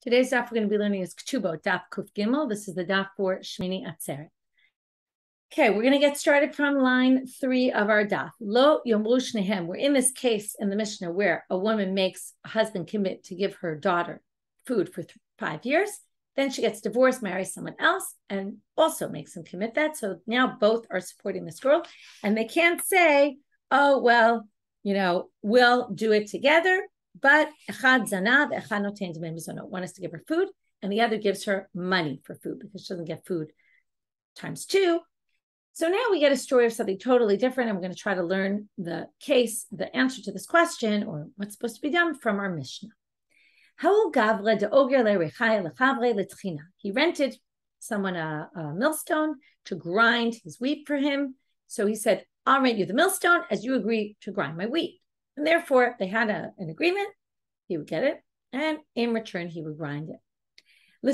Today's daf we're going to be learning is Ketubot, daf Kuf Gimel. This is the daf for Shmini Atzeret. Okay, we're going to get started from line 3 of our daf. Lo yomru shnehem. We're in this case in the Mishna where a woman makes a husband commit to give her daughter food for 5 years. Then she gets divorced, marries someone else, and also makes him commit that. So now both are supporting this girl. And they can't say, oh, well, we'll do it together. But echad zanav, echad noten dmei mizonot. One is to give her food, and the other gives her money for food because she doesn't get food times 2. So now we get a story of something totally different. I'm going to try to learn the answer to this question, or what's supposed to be done from our Mishna. He rented someone a millstone to grind his wheat for him. So he said, I'll rent you the millstone as you agree to grind my wheat. And therefore, they had an agreement. He would get it, and in return, he would grind it. In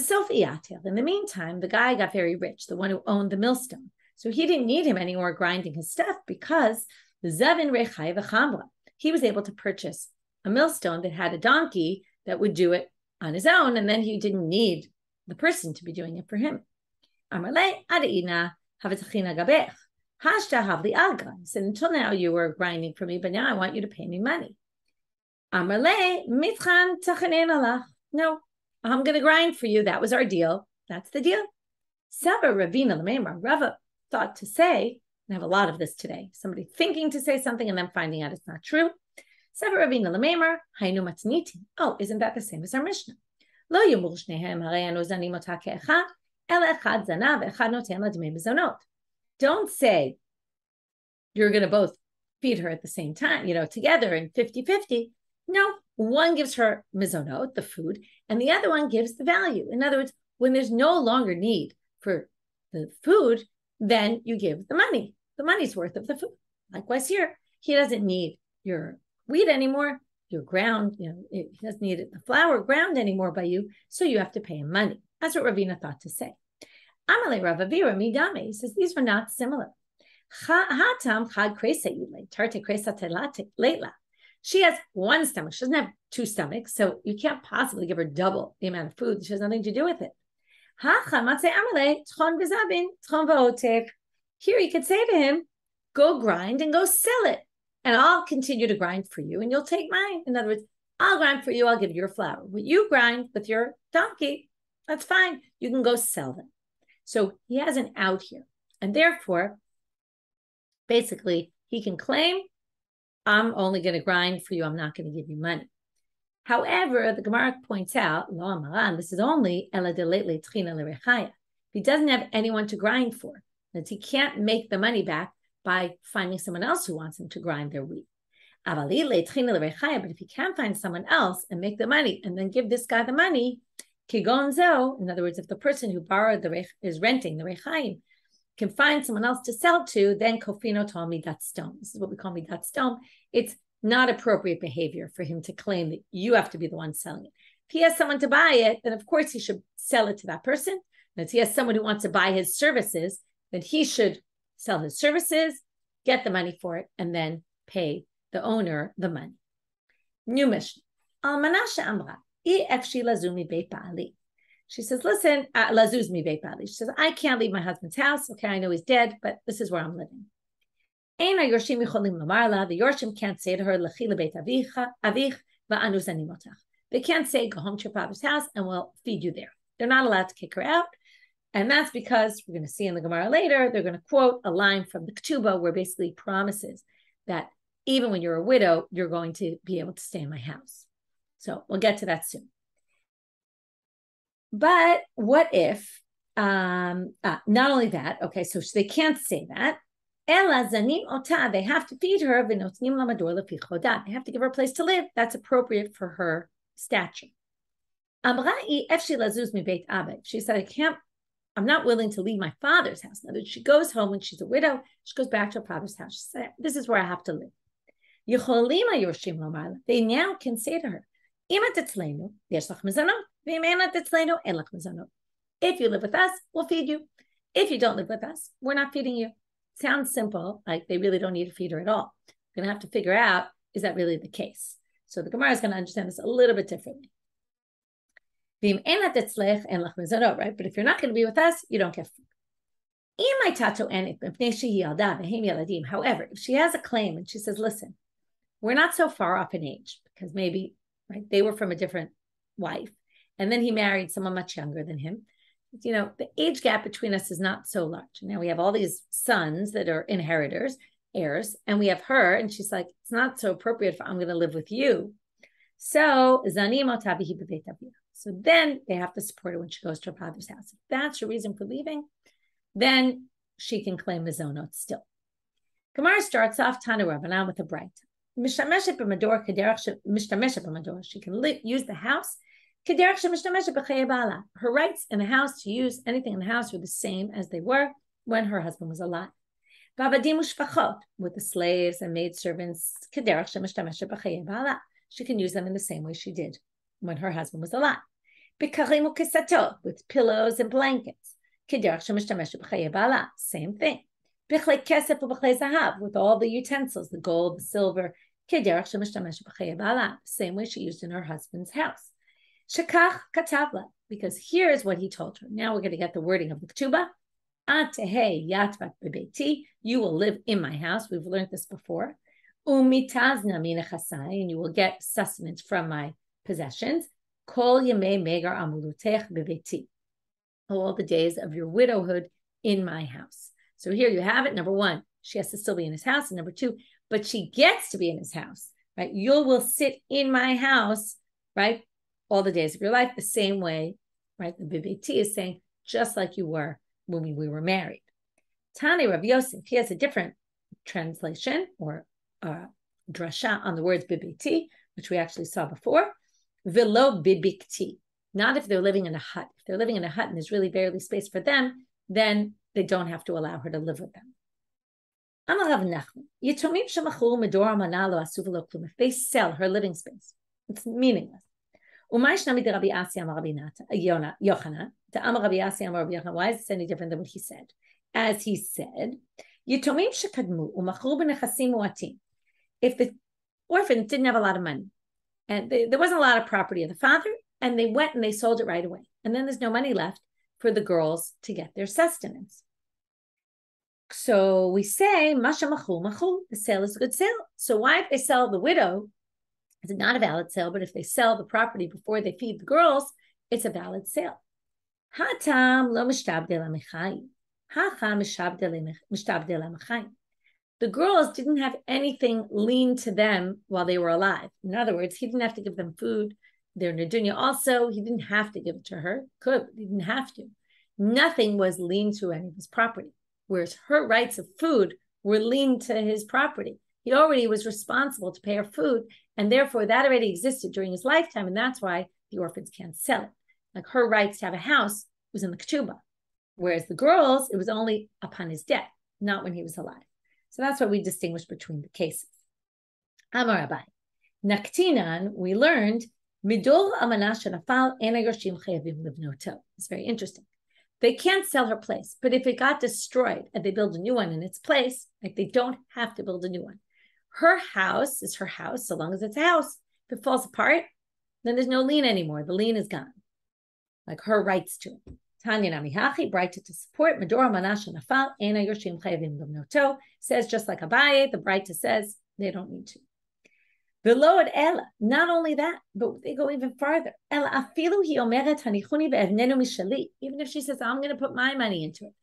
the meantime, the guy got very rich, the one who owned the millstone. So he didn't need him anymore grinding his stuff because he was able to purchase a millstone that had a donkey that would do it on his own, and then he didn't need the person to be doing it for him. So until now you were grinding for me, but now I want you to pay me money. No, I'm going to grind for you. That was our deal. That's the deal. Rava thought to say, and I have a lot of this today, somebody thinking to say something and then finding out it's not true. Oh, isn't that the same as our Mishna? Don't say you're going to both feed her at the same time, together in 50-50. No, one gives her mizonot, the food, and the other one gives the value. In other words, when there's no longer need for the food, then you give the money. The money's worth of the food. Likewise here, he doesn't need your wheat anymore, your ground, he doesn't need the flour ground anymore by you, so you have to pay him money. That's what Ravina thought to say. Amalei Ravavira Midame, he says these were not similar. She has one stomach. She doesn't have 2 stomachs, so you can't possibly give her double the amount of food. She has nothing to do with it. Here you could say to him, go grind and go sell it, and I'll continue to grind for you, and you'll take mine. In other words, I'll grind for you, I'll give you your flour. But you grind with your donkey, that's fine. You can go sell them. So he has an out here, and therefore, basically, he can claim, I'm only going to grind for you, I'm not going to give you money. However, the Gemara points out, this is only if he doesn't have anyone to grind for, that he can't make the money back by finding someone else who wants him to grind their wheat. But if he can't find someone else and make the money and then give this guy the money, Kigonzo, in other words, if the person who borrowed is renting the rechaim can find someone else to sell to, then kofino told me that stone. This is what we call me that stone. It's not appropriate behavior for him to claim that you have to be the one selling it. If he has someone to buy it, then of course he should sell it to that person. And if he has someone who wants to buy his services, then he should sell his services, get the money for it, and then pay the owner the money. New Mishna. Al-Manasha Amra. She says, listen, lazuz mi beit bali. She says, I can't leave my husband's house. Okay, I know he's dead, but this is where I'm living. The Yorshim can't say to her, they can't say, go home to your father's house and we'll feed you there. They're not allowed to kick her out. And that's because, we're going to see in the Gemara later, they're going to quote a line from the Ketubot where basically promises that even when you're a widow, you're going to be able to stay in my house. So we'll get to that soon. But what if, not only that, okay, so they can't say that. They have to feed her. They have to give her a place to live. That's appropriate for her stature. She said, I'm not willing to leave my father's house. In other words, she goes home when she's a widow. She goes back to her father's house. She said, this is where I have to live. They now can say to her, if you live with us, we'll feed you. If you don't live with us, we're not feeding you. Sounds simple, like they really don't need to feed her at all. We're going to have to figure out, is that really the case? So the Gemara is going to understand this a little bit differently. Right? But if you're not going to be with us, you don't get food. However, if she has a claim and she says, listen, we're not so far off in age, because maybe, right, they were from a different wife, and then he married someone much younger than him. The age gap between us is not so large. Now we have all these sons that are inheritors, heirs, and we have her, and she's like, it's not so appropriate I'm going to live with you. So then they have to support her when she goes to her father's house. If that's your reason for leaving, then she can claim mizonot still. Gemara starts off Tana Rabbanan with a braita. She can use the house. Her rights in the house to use anything in the house were the same as they were when her husband was alive. With the slaves and maidservants, she can use them in the same way she did when her husband was alive. With pillows and blankets, same thing. With all the utensils, the gold, the silver, same way she used in her husband's house. Because here's what he told her. Now we're going to get the wording of the ketubah. You will live in my house. We've learned this before. And you will get sustenance from my possessions. All the days of your widowhood in my house. So here you have it. Number one, she has to still be in his house. And number two, but she gets to be in his house, right? You will sit in my house, right? All the days of your life, the same way, right? The BBT is saying, just like you were when we were married. Tani Rabbi Yosef, he has a different translation or drasha on the words BBT, which we actually saw before. Velo bibikti. Not if they're living in a hut. If they're living in a hut and there's really barely space for them, then they don't have to allow her to live with them. If they sell her living space, it's meaningless. Why is this any different than what he said? As he said, if the orphans didn't have a lot of money, and there wasn't a lot of property of the father, and they went and they sold it right away, and then there's no money left for the girls to get their sustenance. So we say, Masha machul machul, the sale is a good sale. So why, if they sell the widow, is it not a valid sale? But if they sell the property before they feed the girls, it's a valid sale. Hatam lo mishtabdel amechayim. Hacham mishtabdel amechayim. The girls didn't have anything lean to them while they were alive. In other words, he didn't have to give them food. Their nedunya also, he didn't have to give it to her. Could, but he didn't have to. Nothing was lean to any of his property. Whereas her rights of food were lean to his property. He already was responsible to pay her food, and therefore that already existed during his lifetime, and that's why the orphans can't sell it. Like her rights to have a house was in the ketubah, whereas the girls, it was only upon his death, not when he was alive. So that's why we distinguish between the cases. Amar Rabbi. Naktinan, we learned, midol amanash nafal ena yoshim chayavim livnoto. It's very interesting. They can't sell her place, but if it got destroyed and they build a new one in its place, like they don't have to build a new one. Her house is her house, so long as it's a house. If it falls apart, then there's no lien anymore. The lien is gone. Like her rights to it. Tanya Namihachi, braita to support, Medora Manasha Nafal, Ena Yoshim Chayavim Livnoto, says just like Abaye, the braita says they don't need to. Below it, Ella, not only that, but they go even farther. Ella afilu hi omeret hanichuni ve'evnenu mishali. Even if she says, I'm going to put my money into it,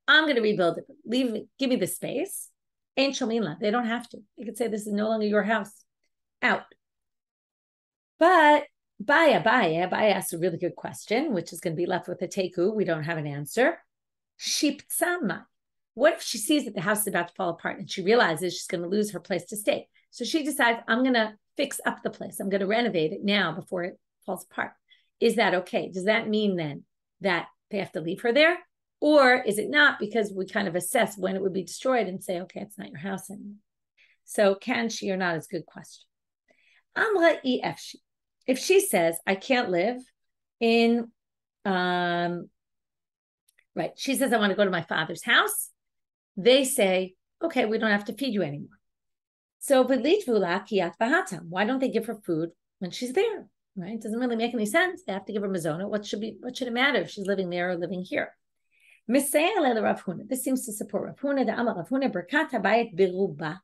I'm going to rebuild it, leave me, give me the space. Ain't shominla. They don't have to. They could say this is no longer your house. Out. But Baya asked a really good question, which is going to be left with a teku. We don't have an answer. Shiptsama. What if she sees that the house is about to fall apart and she realizes she's going to lose her place to stay? So she decides, I'm going to fix up the place. I'm going to renovate it now before it falls apart. Is that okay? Does that mean then that they have to leave her there? Or is it not, because we kind of assess when it would be destroyed and say, okay, it's not your house anymore. So can she or not is a good question. Amra efshi. If she says, I can't live in, right, she says, I want to go to my father's house. They say, okay, we don't have to feed you anymore. So, why don't they give her food when she's there? right? It doesn't really make any sense. They have to give her mazona. What should it matter if she's living there or living here? This seems to support Rav Huna. The Amar Rav Huna berkat habayit biruba.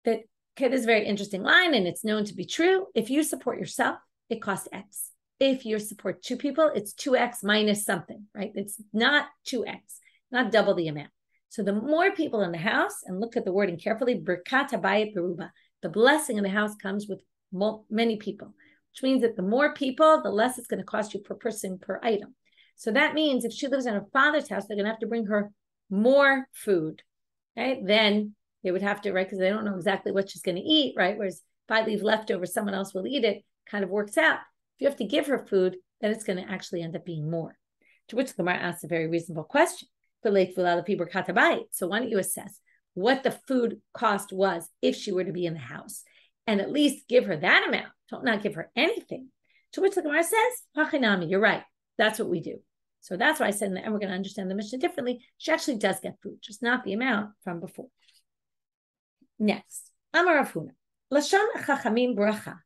That, okay, this is a very interesting line, and it's known to be true. If you support yourself, it costs X. If you support two people, it's 2X minus something, right? It's not 2X, not double the amount. So the more people in the house, and look at the wording carefully, berkat habayit biruba. The blessing in the house comes with many people, which means that the more people, the less it's going to cost you per person per item. So that means if she lives in her father's house, they're going to have to bring her more food, right? Then they would have to, right? Because they don't know exactly what she's going to eat, right? Whereas if I leave leftover, someone else will eat it, kind of works out. If you have to give her food, then it's going to actually end up being more. To which the Gemara asks a very reasonable question. So why don't you assess what the food cost was if she were to be in the house, and at least give her that amount. Don't not give her anything. To which the Gemara says, Hachinami, you're right. That's what we do. So that's why I said, and we're going to understand the Mishnah differently. She actually does get food, just not the amount from before. Next, Amar Rav Huna, Lashon Chachamim Bracha.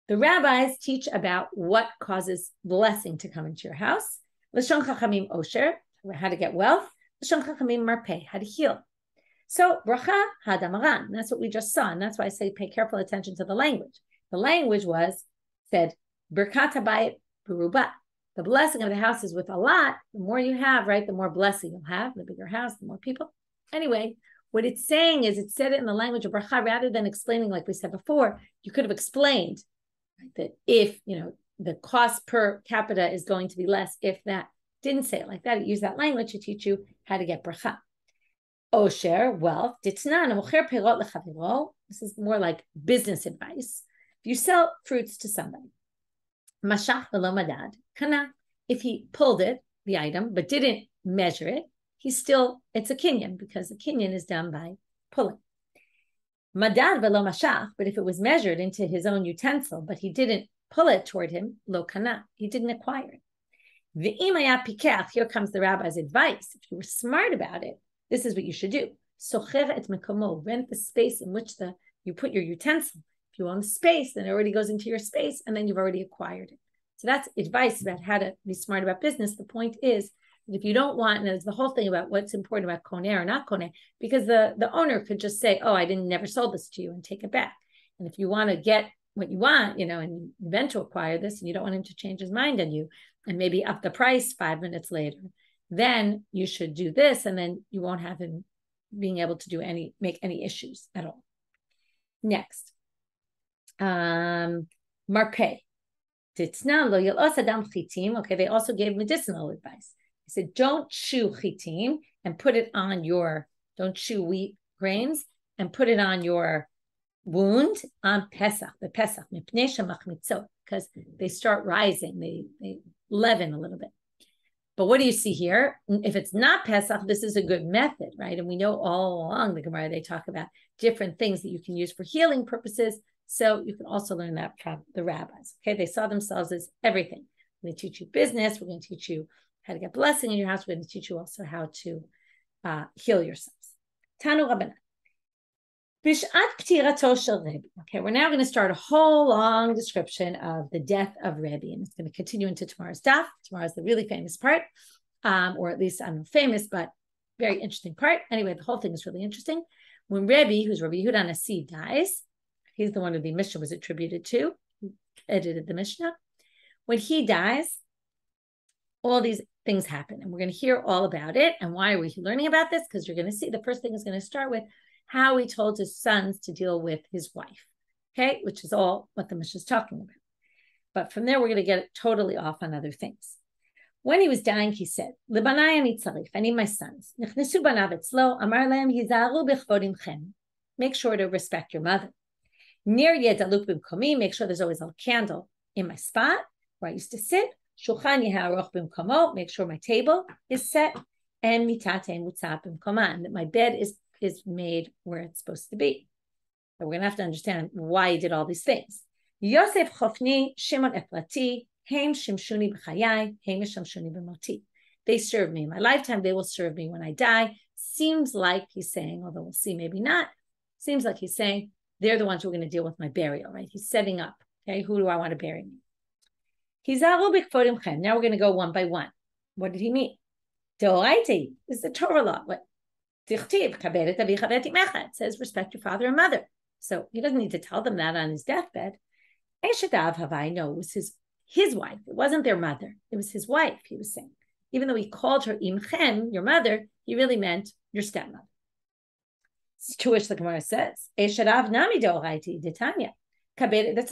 The rabbis teach about what causes blessing to come into your house. Lashon Chachamim Osher, how to get wealth. Lashon Chachamim Marpeh, how to heal. So bracha hadamaran. That's what we just saw, and that's why I say pay careful attention to the language. The language said berkat habayit beruba. The blessing of the house is with a lot. The more you have, right, the more blessing you'll have. The bigger house, the more people. Anyway, what it's saying is it said it in the language of bracha rather than explaining like we said before. You could have explained, right, that if, the cost per capita is going to be less if that. Didn't say it like that. It used that language to teach you how to get bracha. Osher, wealth. This is more like business advice. If you sell fruits to somebody, mashach v'lo madad, kana. If he pulled it, the item, but didn't measure it, it's a kinyan, because the kinyan is done by pulling. Madad v'lo mashach, but if it was measured into his own utensil, but he didn't pull it toward him, lo kana, he didn't acquire it. V'imaya pikach, here comes the rabbi's advice. If you were smart about it, this is what you should do. Socher et mekomo, rent the space in which you put your utensil. If you own the space, then it already goes into your space, and then you've already acquired it. So that's advice about how to be smart about business. The point is that if you don't want, and it's the whole thing about what's important about koneh or not koneh, because the owner could just say, oh, I never sold this to you, and take it back. And if you want to get what you want, and you meant to acquire this, and you don't want him to change his mind on you, and maybe up the price 5 minutes later, then you should do this, and then you won't have him being able to make any issues at all. Next, marpeh. Okay, they also gave medicinal advice. They said, don't chew chitim and put it on don't chew wheat grains and put it on your wound on Pesach, the Pesach, because they start rising, they leaven a little bit. But what do you see here? If it's not Pesach, this is a good method, right? And we know all along the Gemara, they talk about different things that you can use for healing purposes. So you can also learn that from the rabbis. Okay, they saw themselves as everything. We're going to teach you business. We're going to teach you how to get blessing in your house. We're going to teach you also how to heal yourselves. Tanu Rabbanit. Okay, we're now going to start a whole long description of the death of Rabbi, and it's going to continue into tomorrow's daf. Tomorrow's the really famous part, or at least I'm famous, but very interesting part. Anyway, the whole thing is really interesting. When Rabbi, who's Rabbi Yehuda HaNasi, dies, he's the one who the Mishna was attributed to, who edited the Mishna. When he dies, all these things happen, and we're going to hear all about it. And why are we learning about this? Because you're going to see the first thing is going to start with how he told his sons to deal with his wife, okay, which is all what the Mishnah is talking about. But from there, we're going to get totally off on other things. When he was dying, he said, "Libanai ani tzarich, I need my sons. Nichnesu banav etzlo, amar lehem hizaru b'chvodimchem. Make sure to respect your mother. Nir yedaluk b'mkomi, make sure there's always a candle in my spot where I used to sit. Shulchan yeharoch b'mkomo, make sure my table is set. And mitate mutzah b'mkoman, that my bed is made where it's supposed to be." But we're going to have to understand why he did all these things. Yosef chofni, Shimon efrati, heim shimshuni b'chayai, heim shamshuni b'moti. They serve me in my lifetime. They will serve me when I die. Seems like he's saying, although we'll see, maybe not. Seems like he's saying they're the ones who are going to deal with my burial, right? He's setting up Okay, who do I want to bury me? Now we're going to go one by one. What did he mean? Deoraita is the Torah law. What? It says respect your father and mother. So he doesn't need to tell them that on his deathbed. No, it was his wife. It wasn't their mother. It was his wife, he was saying. Even though he called her imchem, your mother, he really meant your stepmother. To which the Gemara says, that's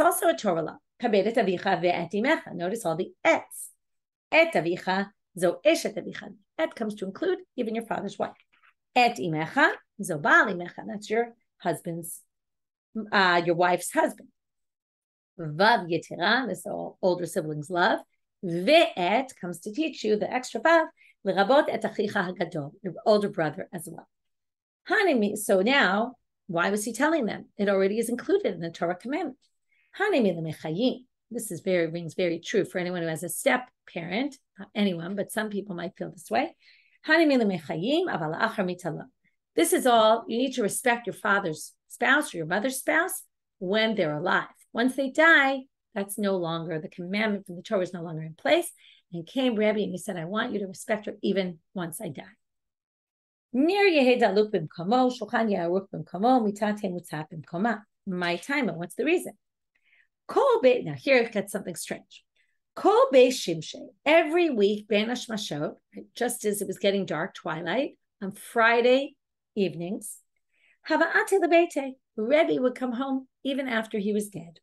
also a Torah law. Notice all the ets. Et avicha, zo eshet avicha. Et comes to include even your father's wife. Et imecha, zo baal imecha. That's your husband's, your wife's husband. Vav yetira, this all older siblings love. Ve'et comes to teach you the extra vav. L'rabot et achicha hagadol, your older brother as well. So now, why was he telling them? It already is included in the Torah commandment. This is rings very true for anyone who has a step parent, not anyone, but some people might feel this way. This is all, you need to respect your father's spouse or your mother's spouse when they're alive. Once they die, that's no longer, the commandment from the Torah is no longer in place. And came Rabbi and he said, I want you to respect her even once I die. My time, what's the reason? Now here it gets something strange. Every week, just as it was getting dark, twilight, on Friday evenings, Rebbe would come home even after he was dead.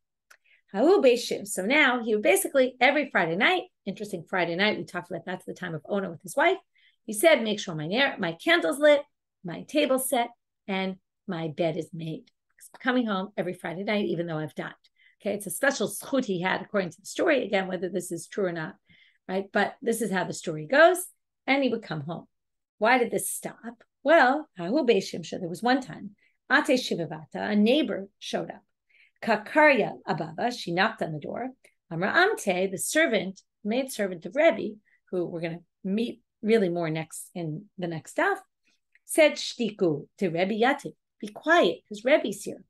So now he would basically, every Friday night, interesting Friday night, we talked about that's the time of Ona with his wife. He said, make sure my candle's lit, my table's set, and my bed is made. I'm coming home every Friday night, even though I've died. Okay, it's a special zchut he had according to the story. Again, whether this is true or not, right? But this is how the story goes. And he would come home. Why did this stop? Well, there was one time, Ate Shivavata, a neighbor showed up. Kakarya Ababa, she knocked on the door. Amra Amte, the servant, maid servant of Rebbe, who we're going to meet really more next in the next stuff, said shtiku to Rebbe Yativ, be quiet, because Rebbe's here.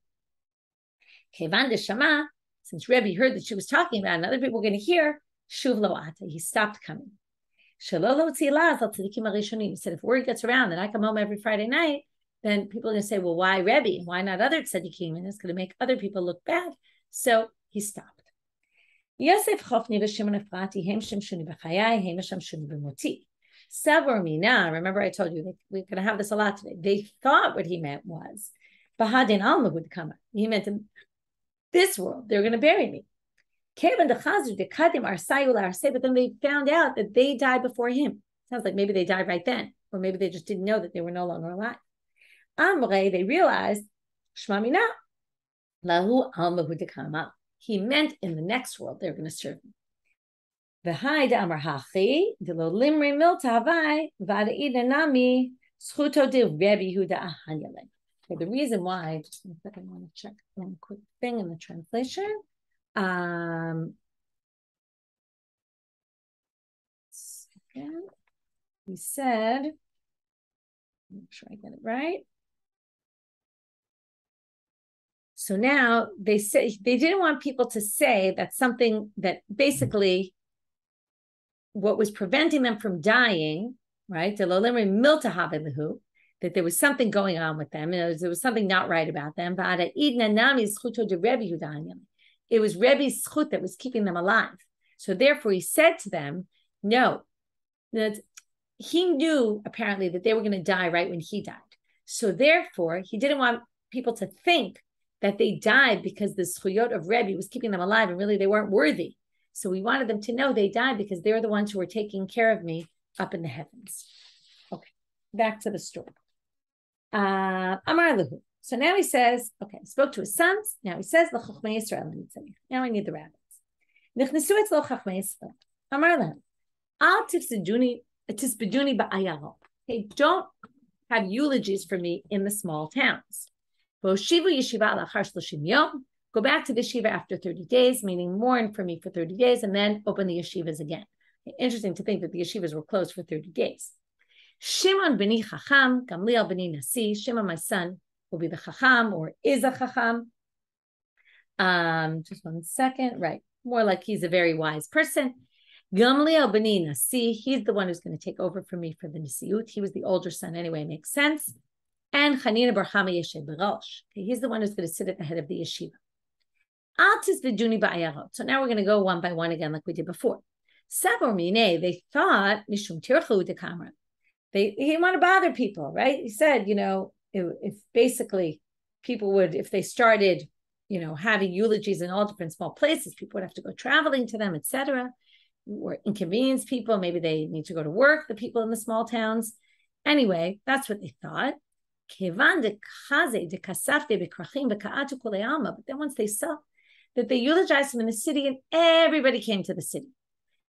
Kevan de Shama, since Rebbe heard that she was talking about it, and other people were going to hear, shuv lo ata, he stopped coming. Shalolo tzilaz al tzadikim harishonim. He said, if word gets around that I come home every Friday night, then people are going to say, well, why Rebbe? Why not other tzadikim? And it's going to make other people look bad. So he stopped. Yosef Chofni v'Shimon Efrati hem shem shuni b'chayai hem shem shuni b'moti. Savar mina, remember I told you that we're going to have this a lot today. They thought what he meant was, Bahadin Alma would come. He meant in this world, they're going to bury me. But then they found out that they died before him. Sounds like maybe they died right then, or maybe they just didn't know that they were no longer alive. Amre, they realized, Shma mina, lahu alma hu dekama. He meant in the next world they're going to serve him. The reason why, just one second, I want to check one quick thing in the translation. He said, make sure I get it right. So now they say they didn't want people to say that something that basically what was preventing them from dying, right? That there was something going on with them. There was something not right about them. It was Rebbe's zchut that was keeping them alive. So therefore he said to them, no, that he knew apparently that they were going to die right when he died. So therefore he didn't want people to think that they died because the zchuyot of Rebbe was keeping them alive and really they weren't worthy. So we wanted them to know they died because they're the ones who were taking care of me up in the heavens. Okay, back to the story. Amar Lahu. So now he says, okay, spoke to his sons. Now he says, L'chochmei Yisrael. Now I need the rabbis. Nichnesu etzlo chochmei Yisrael. Amar Lahu. Al tisbeduni ba'ayaro. Okay, don't have eulogies for me in the small towns. V'oshivu yeshiva lachar shloshim yom. Go back to the yeshiva after 30 days, meaning mourn for me for 30 days, and then open the yeshivas again. Interesting to think that the yeshivas were closed for 30 days. Shimon b'ni chacham, Gamliel b'ni Nasi. Shimon, my son, will be the chacham or is a chacham. Just one second. Right. More like he's a very wise person. Gamliel b'ni Nasi, he's the one who's going to take over for me for the Nasiut. He was the older son anyway, makes sense. And Chanina bar Chama yeshiv b'rosh. Okay, he's the one who's going to sit at the head of the yeshiva. So now we're going to go one by one again like we did before. Sabor mine, they thought, mishum tirchu de kamra. He didn't want to bother people, right? He said, if basically people would, if they started, having eulogies in all different small places, people would have to go traveling to them, etc., or inconvenience people. Maybe they need to go to work, the people in the small towns. Anyway, that's what they thought. But then once they saw that they eulogized him in the city, and everybody came to the city.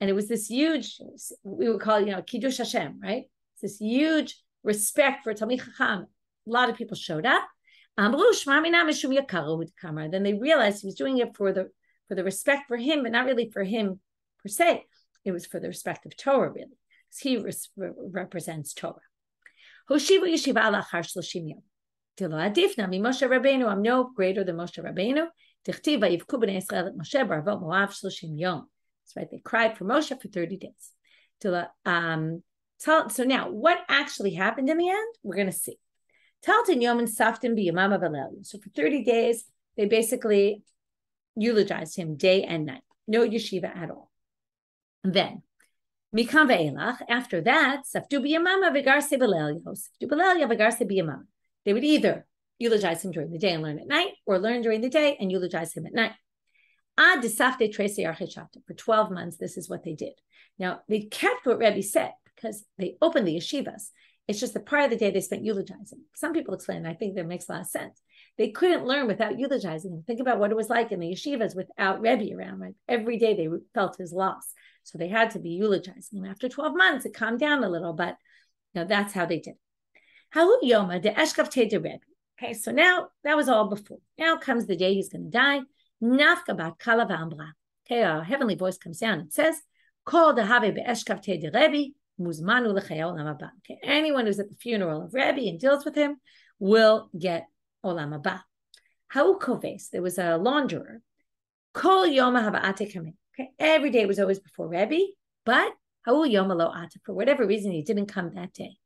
And it was this huge, we would call it, Kiddush Hashem, right? It's this huge respect for Talmid Chacham. A lot of people showed up. Then they realized he was doing it for the respect for him, but not really for him per se. It was for the respect of Torah, really, because he represents Torah. Hoshivu yeshiva lachar 30 yom. Tilo adifna mi Moshe Rabbeinu. I'm no greater than Moshe Rabbeinu. Tichtiv vayivku b'nei Yisrael et Moshe barvot Moav 30 yom. That's right. They cried for Moshe for 30 days. So now, what actually happened in the end? We're going to see. Taltin yom and saftim b'yamam v'leil. So for 30 days, they basically eulogized him day and night. No yeshiva at all. And then, mikam ve'elach, after that, saftu b'yamama v'garse b'leil. Saftu b'leil v'garse b'yamama. They would either eulogize him during the day and learn at night, or learn during the day and eulogize him at night. Ad desafte tresi archeshata. For 12 months, this is what they did. Now, they kept what Rebbe said, because they opened the yeshivas. It's just the part of the day they spent eulogizing. Some people explain, and I think that makes a lot of sense. They couldn't learn without eulogizing him. Think about what it was like in the yeshivas without Rebbe around, right? Every day they felt his loss. So they had to be eulogizing him. After 12 months, it calmed down a little, but that's how they did. Hahu Yoma de Eshkavte de Rebbe. Okay, so now that was all before. Now comes the day he's going to die. Nafka bat kala v'ambra. Okay, a heavenly voice comes down and says, Kol dehave be'eshkavte de Rebbe. Okay, anyone who's at the funeral of Rabbi and deals with him will get olam haba. Ha'u koves, there was a launderer. Kol yoma haba'ate kameh. Okay, every day was always before Rabbi, but ha'u yoma lo ata, for whatever reason he didn't come that day.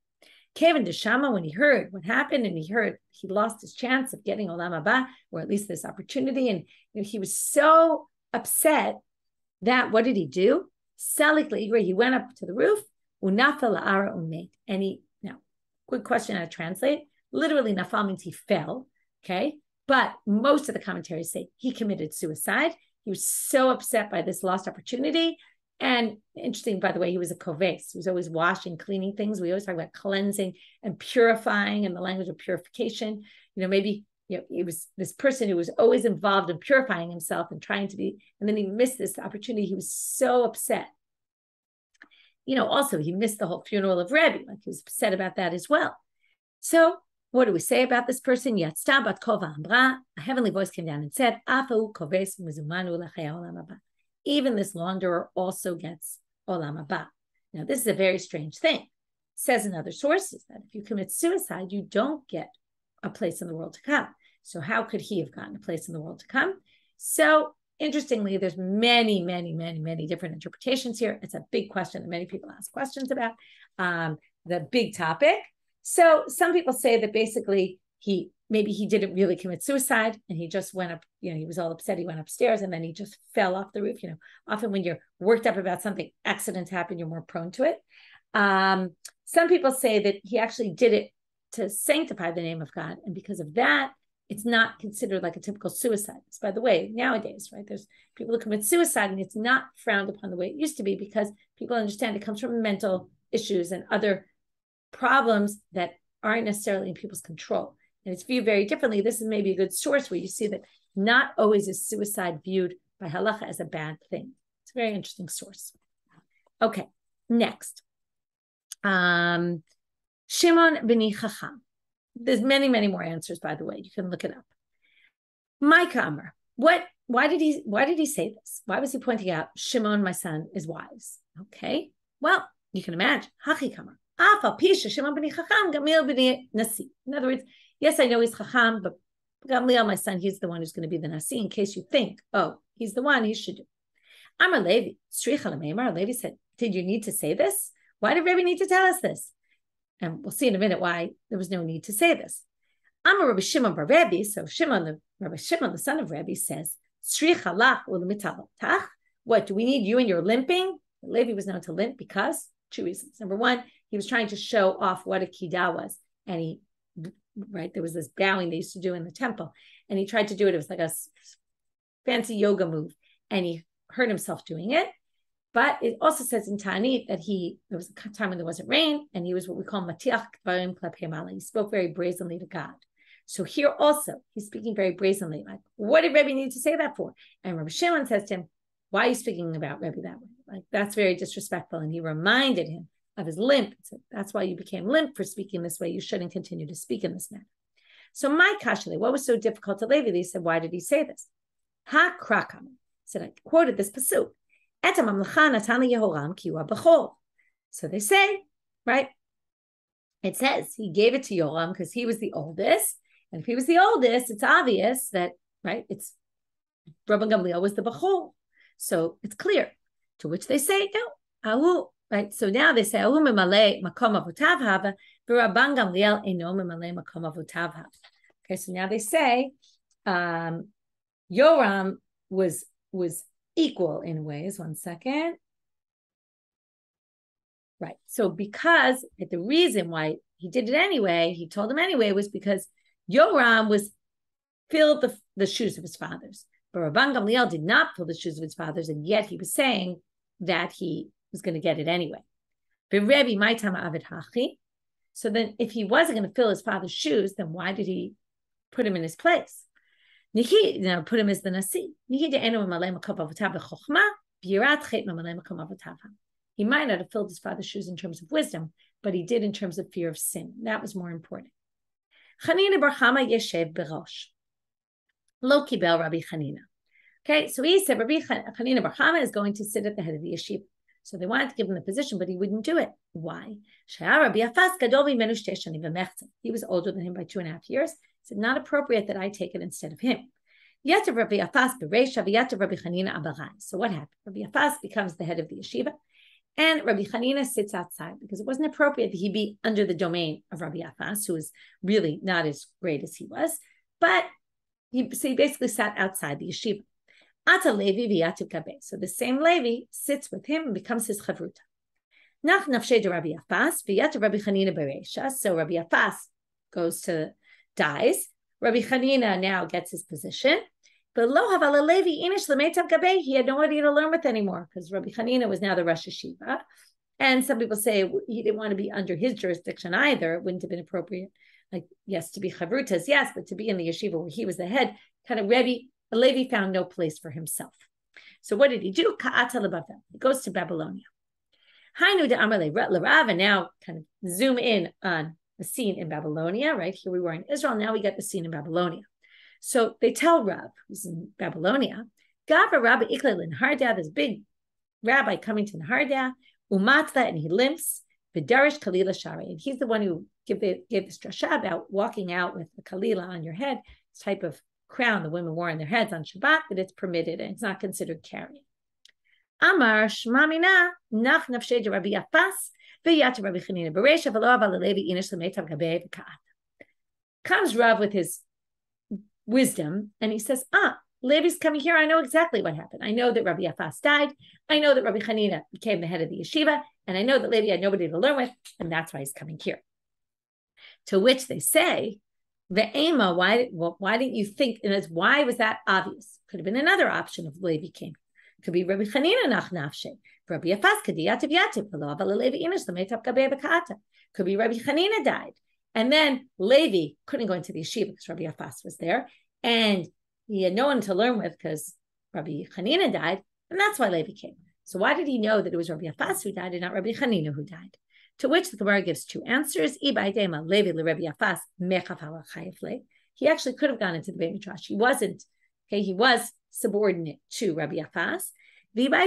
Kevin de Shama, when he heard what happened and he heard he lost his chance of getting olam haba, or at least this opportunity, and he was so upset that what did he do? Salik le'igre, he went up to the roof. And he, now, quick question how to translate. Literally, nafal means he fell, okay? But most of the commentaries say he committed suicide. He was so upset by this lost opportunity. And interesting, by the way, he was a koves. He was always washing, cleaning things. We always talk about cleansing and purifying and the language of purification. Maybe it was this person who was always involved in purifying himself and trying to be, and then he missed this opportunity. He was so upset. Also he missed the whole funeral of Rebbe. Like he was upset about that as well. So what do we say about this person? Yatzta bat kova ambra. A heavenly voice came down and said, Afu koves muzumanu l'chei olam haba. Even this launderer also gets olam haba. Now this is a very strange thing. It says in other sources that if you commit suicide, you don't get a place in the world to come. So how could he have gotten a place in the world to come? So interestingly, there's many, many, many, many different interpretations here. It's a big question that many people ask questions about, the big topic. So some people say that basically maybe he didn't really commit suicide and he just went up, he was all upset. He went upstairs and then he just fell off the roof. Often when you're worked up about something, accidents happen, you're more prone to it. Some people say that he actually did it to sanctify the name of God. And because of that, it's not considered like a typical suicide. By the way, nowadays, right, there's people who commit suicide and it's not frowned upon the way it used to be because people understand it comes from mental issues and other problems that aren't necessarily in people's control. And it's viewed very differently. This is maybe a good source where you see that not always is suicide viewed by halacha as a bad thing. It's a very interesting source. Okay, next. Shimon b'ni Chacham. There's many, many more answers, by the way. You can look it up. My Kamar. Why did he say this? Why was he pointing out Shimon, my son, is wise? Okay. Well, you can imagine. Hachi Kamar. Afal Pisha Shimon b'ni Chacham, Gamliel b'ni Nasi. In other words, yes, I know he's Chacham, but Gamliel, my son, he's the one who's going to be the Nasi, in case you think, oh, he's the one, he should do. Amar Levi, Levi said, did you need to say this? Why did Rabbi need to tell us this? And we'll see in a minute why there was no need to say this. Amar Rabbi Shimon bar Rabbi, so Rabbi Shimon, the son of Rabbi, says, what, do we need you and your limping? Levi was known to limp because two reasons. Number one, he was trying to show off what a kidah was. And there was this bowing they used to do in the temple. And he tried to do it. It was like a fancy yoga move. And he hurt himself doing it. But it also says in Ta'anit that there was a time when there wasn't rain, and he was what we call matiach kvarim klepei mala. He spoke very brazenly to God. So here also, he's speaking very brazenly. Like, what did Rebbe need to say that for? And Rabbi Shimon says to him, why are you speaking about Rebbe that way? Like, that's very disrespectful. And he reminded him of his limp. So that's why you became limp for speaking this way. You shouldn't continue to speak in this manner. So my kashale, what was so difficult to Levi? He said, why did he say this? Ha krakam. Said, I quoted this pasuk. So they say, right? It says he gave it to Yoram because he was the oldest. And if he was the oldest, it's obvious that, right, it's Rabban Gamliel was the Bechor. So it's clear. To which they say, no, Ahu, right? So now they say, Ahu memale makom avotav hava, v'Rabban Gamliel eno memale makom avotav hava. Okay, so now they say Yoram was equal in ways. One second. Right. So because the reason why he did it anyway, he told him anyway, was because Yoram filled the shoes of his fathers. But Rabban Gamliel did not fill the shoes of his fathers, and yet he was saying that he was going to get it anyway. So then if he wasn't going to fill his father's shoes, then why did he put him in his place? Put him as the Nasi. He might not have filled his father's shoes in terms of wisdom, but he did in terms of fear of sin. That was more important. Chanina bar Chama yeshev berosh. Lo kibel Rabbi Chanina. Okay, so he said Rabbi Chanina bar Chama is going to sit at the head of the yeshiva. So they wanted to give him the position, but he wouldn't do it. Why? Rabbi Afas gadol mimenu shtei shanim v'mechzim. He was older than him by 2.5 years. It's not appropriate that I take it instead of him. Yatav Rabbi Afas bereisha v'yatav Rabbi Chanina abarai. So what happened? Rabbi Afas becomes the head of the yeshiva, and Rabbi Chanina sits outside because it wasn't appropriate that he be under the domain of Rabbi Afas, who was really not as great as he was. But he basically sat outside the yeshiva. Ata Levi v'yativ kabeh. So the same Levi sits with him and becomes his chavruta. Nach nafshei de Rabbi Afas v'yatav Rabbi Chanina bereisha. So Rabbi Afas dies. Rabbi Chanina now gets his position. But lo havala Levi inish lemetav kabeh. He had nobody to learn with anymore because Rabbi Chanina was now the Rosh Yeshiva. And some people say he didn't want to be under his jurisdiction either. It wouldn't have been appropriate. Like, yes, to be chavrutas, yes, but to be in the yeshiva where he was the head, kind of Levi found no place for himself. So what did he do? Ka'ata leBavel. He goes to Babylonia. Hainu de Amar leRav, and now kind of zoom in on the scene in Babylonia, right? Here we were in Israel, now we get the scene in Babylonia. So they tell Rav, who's in Babylonia, Gavra Rabbi Iklel in Harda, this big rabbi coming to Harda, Umatla, and he limps, Vidarish Kalila Shari, and he's the one who gave this drasha about walking out with the Kalila on your head, this type of crown the women wore on their heads on Shabbat, that it's permitted and it's not considered carrying. Amar Shmamina Nach Nafshei de Rabbi Afas v'yat Rabbi Chanina Bereisha v'lo aval Levi inish lemetav gabei v'ka'at. Comes Rav with his wisdom and he says, Levi's coming here. I know exactly what happened. I know that Rabbi Afas died. I know that Rabbi Chanina became the head of the yeshiva, and I know that Levi had nobody to learn with, and that's why he's coming here. To which they say, Ve'ema, why didn't you think? And why was that obvious? Could have been another option if Levi came. Could be Rabbi Chanina nach nafshe. Rabbi Afas kadiyativ yativ v'lo aval Levi inish lemetav gabei v'ka'ata. Could be Rabbi Chanina died, and then Levi couldn't go into the yeshiva because Rabbi Afas was there, and he had no one to learn with because Rabbi Chanina died, and that's why Levi came. So why did he know that it was Rabbi Afas who died and not Rabbi Chanina who died? To which the Gemara gives two answers. He actually could have gone into the Beit Midrash. He wasn't. Okay, he was subordinate to Rabbi Afas. Since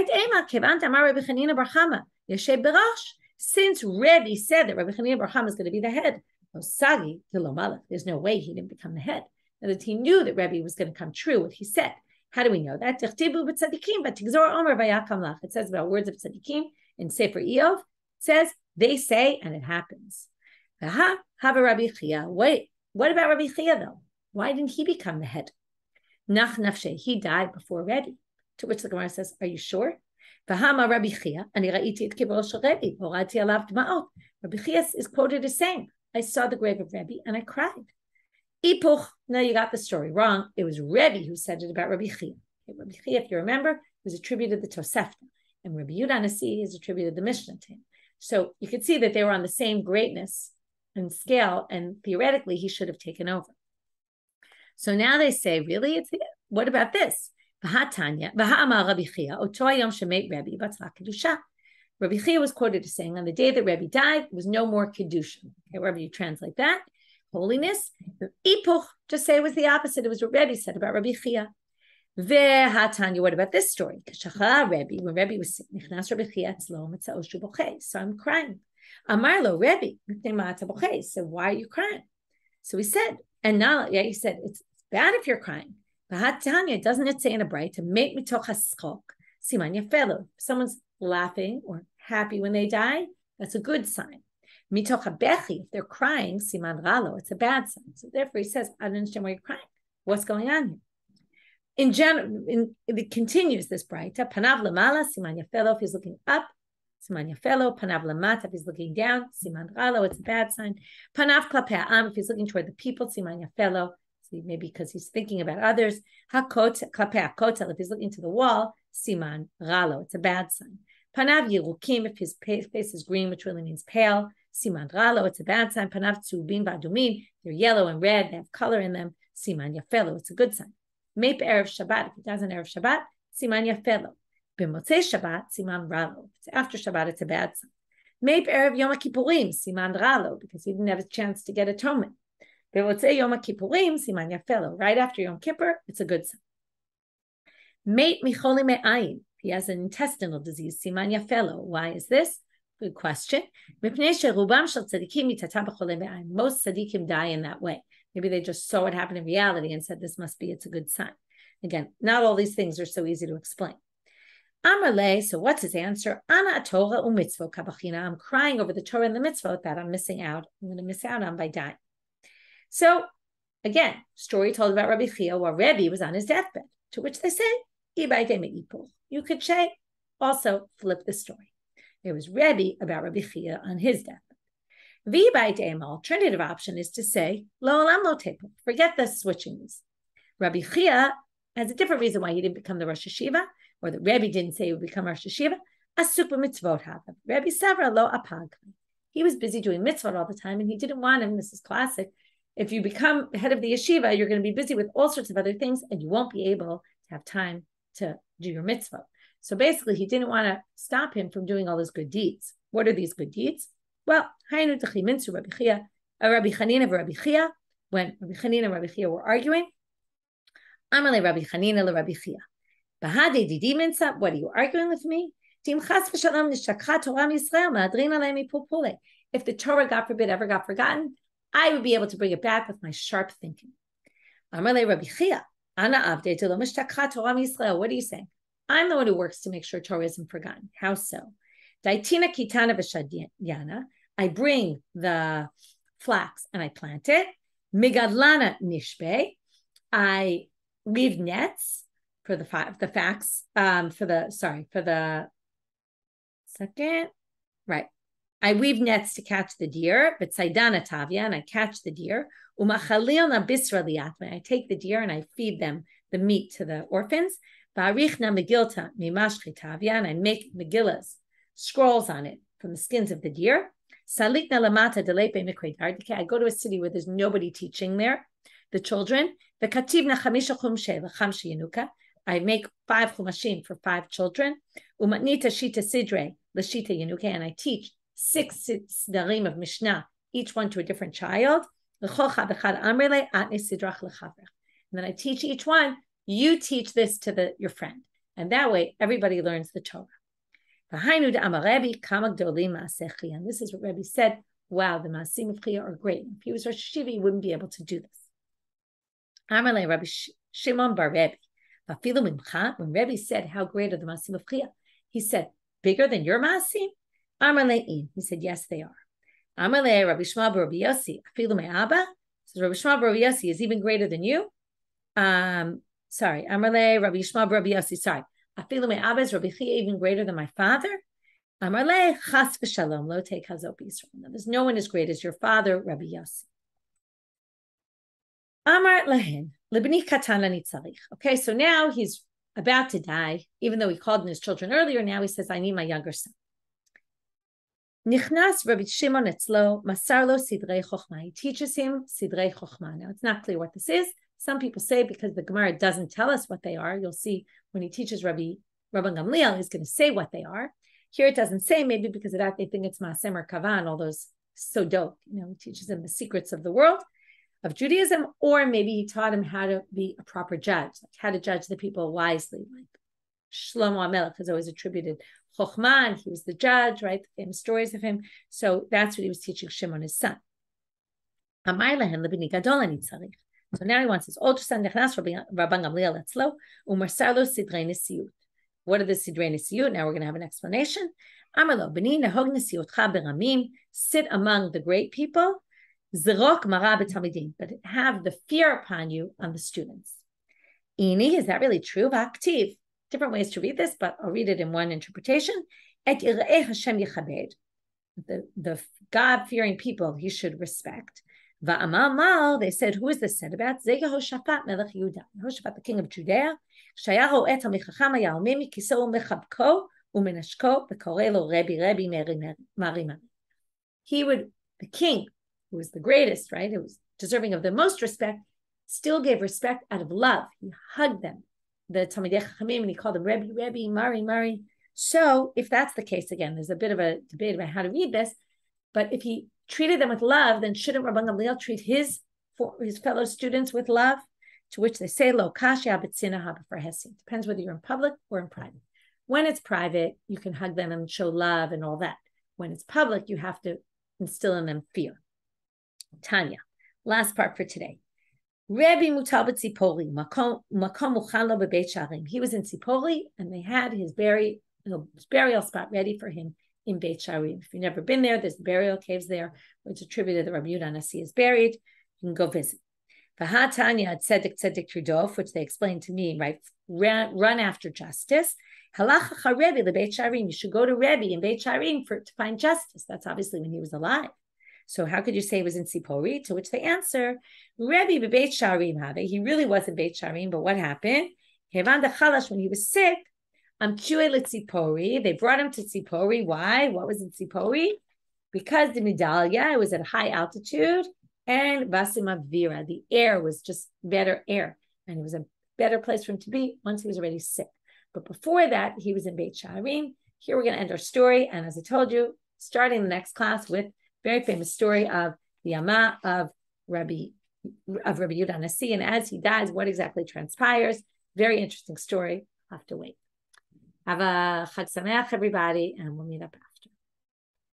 Rabbi said that Rabbi Chanina bar Chama is going to be the head, there's no way he didn't become the head. And that he knew that Rebbe was going to come true, what he said. How do we know that? It says about words of tzaddikim in Sefer Eov. It says, they say, and it happens. Have a Rabbi Chiya. Wait, what about Rabbi Chiya though? Why didn't he become the head? Nach nafshe, he died before Rebbe. To which the Gemara says, are you sure? Rabbi Chiya is quoted as saying, I saw the grave of Rebbe and I cried. Ipuch, no, you got the story wrong. It was Rebbe who said it about Rabbi Chiya. Rabbi Chiya, if you remember, was attributed the Tosefta, and Rabbi Yehuda HaNasi is attributed the Mishna to him. So you could see that they were on the same greatness and scale, and theoretically he should have taken over. So now they say, really, what about this? Rabbi Chiya was quoted as saying, on the day that Rebbe died, there was no more kedusha. Okay, wherever you translate that, holiness. Ipuch, just say it was the opposite. It was what Rebbe said about Rabbi Chiya. What about this story? When Rebbe was sick, so I'm crying. Amarlo, Rebbe, so why are you crying? So he said, and now, he said, it's bad if you're crying. Doesn't it say in a braita to make mitoch haschok siman yafelo? If someone's laughing or happy when they die, that's a good sign. Mitoch habechi, if they're crying, siman ralo, it's a bad sign. So therefore, he says, I don't understand why you're crying. What's going on here? In general, it continues this braita. Panav lamala, siman yafelo, if he's looking up, siman yafelo. Panav lamata, if he's looking down, siman ralo, it's a bad sign. Panav klapei ha'am, if he's looking toward the people, siman yafelo. Maybe because he's thinking about others. Hakot klapei hakotel, if he's looking to the wall, siman ralo, it's a bad sign. Panav yerukim, if his face is green, which really means pale, siman ralo, it's a bad sign. Panav tzubim v'adumim, they're yellow and red, they have color in them, siman yafelo, it's a good sign. Meip erev Shabbat, if he does an erev Shabbat, siman yafelo. B'motzei Shabbat, siman ralo. If it's after Shabbat, it's a bad sign. Meip erev Yom Kippurim, siman ralo, because he didn't have a chance to get atonement. B'motzei Yom Kippurim, siman yafelo. Right after Yom Kippur, it's a good sign. Meip micholi me'ayin, he has an intestinal disease, siman yafelo. Why is this? Good question. Most tzaddikim die in that way. Maybe they just saw what happened in reality and said, this must be, it's a good sign. Again, not all these things are so easy to explain. Amarle, so what's his answer? Ana Torah u'mitzvot kabachina. I'm crying over the Torah and the mitzvot that I'm missing out. I'm going to miss out on by dying. So, again, story told about Rabbi Chiya while Rebbe was on his deathbed, to which they say, you could say, also flip the story. There was Rebbe about Rabbi Chiya on his deathbed. The alternative option is to say, lo olam lo tepu, forget the switching these. Rabbi Chiya has a different reason why he didn't become the Rosh Yeshiva, or the Rebbe didn't say he would become Rosh Yeshiva. Asuk b'mitzvot havav. Rebbe savra lo apag. He was busy doing mitzvot all the time, and he didn't want him. This is classic. If you become head of the yeshiva, you're going to be busy with all sorts of other things, and you won't be able to have time to do your mitzvah. So basically, he didn't want to stop him from doing all his good deeds. What are these good deeds? Well, Rabbi Chanina and Rabbi Chiya, when Rabbi Chanina and Rabbi Chiya were arguing, Amale Rabbi Chanina le Rabbi Chiya. Bahade didi minsa, what are you arguing with me? If the Torah, God forbid, ever got forgotten, I would be able to bring it back with my sharp thinking. Amale Rabbi Chiya, Ana avde lo mishtakha Torah Yisrael. What are you saying? I'm the one who works to make sure Torah isn't forgotten. How so? Daitina kitana v'shadyana. I bring the flax and I plant it. Migadlana nishbe. I weave nets for the second. Right. I weave nets to catch the deer. But saidana tavia, and I catch the deer. Umachalil na bisra liyatma. I take the deer and I feed them the meat to the orphans. Ba'arichna megilta mimashchi tavia, and I make megillas, scrolls on it from the skins of the deer. I go to a city where there's nobody teaching there, the children. I make 5 chumashim for 5 children. And I teach 6 darim of Mishna, each one to a different child. And then I teach each one, you teach this to your friend. And that way, everybody learns the Torah. And this is what Rebbe said. Wow, the Maasim of Chiya are great. If he was Rosh Yeshiva, he wouldn't be able to do this. Amarle Rabbi Shimon bar Rebbe. When Rebbe said, how great are the Masim of Chiya? He said, bigger than your Masim? Amarle in. He said, yes, they are. Amarle Rabbi Shema bar Rabbi Yossi. Afilu me'aba. So Rabbi Shema bar Rabbi Yossi is even greater than you. Sorry. Amarle Rabbi Shema bar Rabbi Yossi. Sorry. Afilu me'aba is Rabbi Chiya even greater than my father? Amarle chas v'shalom lo take hazot b'Yisrael. There's no one as great as your father, Rabbi Yossi. Amar lahen libni katan lani tzarich. Okay, so now he's about to die, even though he called in his children earlier. Now he says, "I need my younger son." Nichnas Rabbi Shimon etzlo masar lo sidrei chochma. He teaches him sidrei chochma. Now it's not clear what this is. Some people say because the Gemara doesn't tell us what they are. You'll see when he teaches Rabbi Gamliel, he's going to say what they are. Here it doesn't say, maybe because of that they think it's Maasem or Kavan, all those sodot. He teaches them the secrets of the world, of Judaism, or maybe he taught him how to be a proper judge, like how to judge the people wisely. Like Shlomo HaMelech has always attributed Chochmah, and he was the judge, right? The famous stories of him. So that's what he was teaching Shimon, his son. So now he wants his older son, Rabban Gamliel etzlo, u'marsar lo sidrei nesiyut. What are the sidrei nesiyut? Now we're going to have an explanation. Amalo b'ni nahog nesiyutcha beramim. Sit among the great people. Zerok mara b'talmidim, but have the fear upon you on the students. Ini, is that really true? V'aktiv. Different ways to read this, but I'll read it in one interpretation. Et yirei Hashem yichabed. The God-fearing people he should respect. Va'amal mal, they said, who is this said about? Zeh Yehoshaphat melech Yehuda. Yehoshaphat, the king of Judea. Shaya ro'et hamichacham hayalmi mikiso umechabko umenashko v'korei lo Rebbe Mari. He would, the king, who was the greatest, right? Who was deserving of the most respect, still gave respect out of love. He hugged them, the Talmidei Chachamim, and he called them Rebbe, Mari. So if that's the case, again, there's a bit of a debate about how to read this, but if he treated them with love, then shouldn't Rabban Gamliel treat his fellow students with love? To which they say, Lo kasha b'tzina haba for hesin. Depends whether you're in public or in private. When it's private, you can hug them and show love and all that. When it's public, you have to instill in them fear. Tanya, last part for today. Rebbe mutal b'tzipori, makom muchan lo bebeit sharim. He was in Tzipori, and they had his burial spot ready for him in Beit Sharim. If you've never been there, there's burial caves there, where it's attributed that Rabbi Yehuda HaNasi is buried. You can go visit. Tanya tzedek trudof, which they explained to me, right? Run after justice. Halacha Rebbe lebeit Sharim. You should go to Rebbe in Beit Sharim to find justice. That's obviously when he was alive. So how could you say he was in Tzipori? To which they answer, Rebbe bebeit Sharim have. He really was in Beit Sharim, but what happened? When he was sick, they brought him to Tzipori. Why? What was in Tzipori? Because the Medalia, it was at high altitude, and Vasimavira, the air was just better air, and it was a better place for him to be once he was already sick. But before that, he was in Beit Sharim. Here we're going to end our story, and as I told you, starting the next class with very famous story of the Ama of Rabbi Yehuda HaNasi, and as he dies, what exactly transpires? Very interesting story. I'll have to wait. Have a Chag Sameach, everybody, and we'll meet up.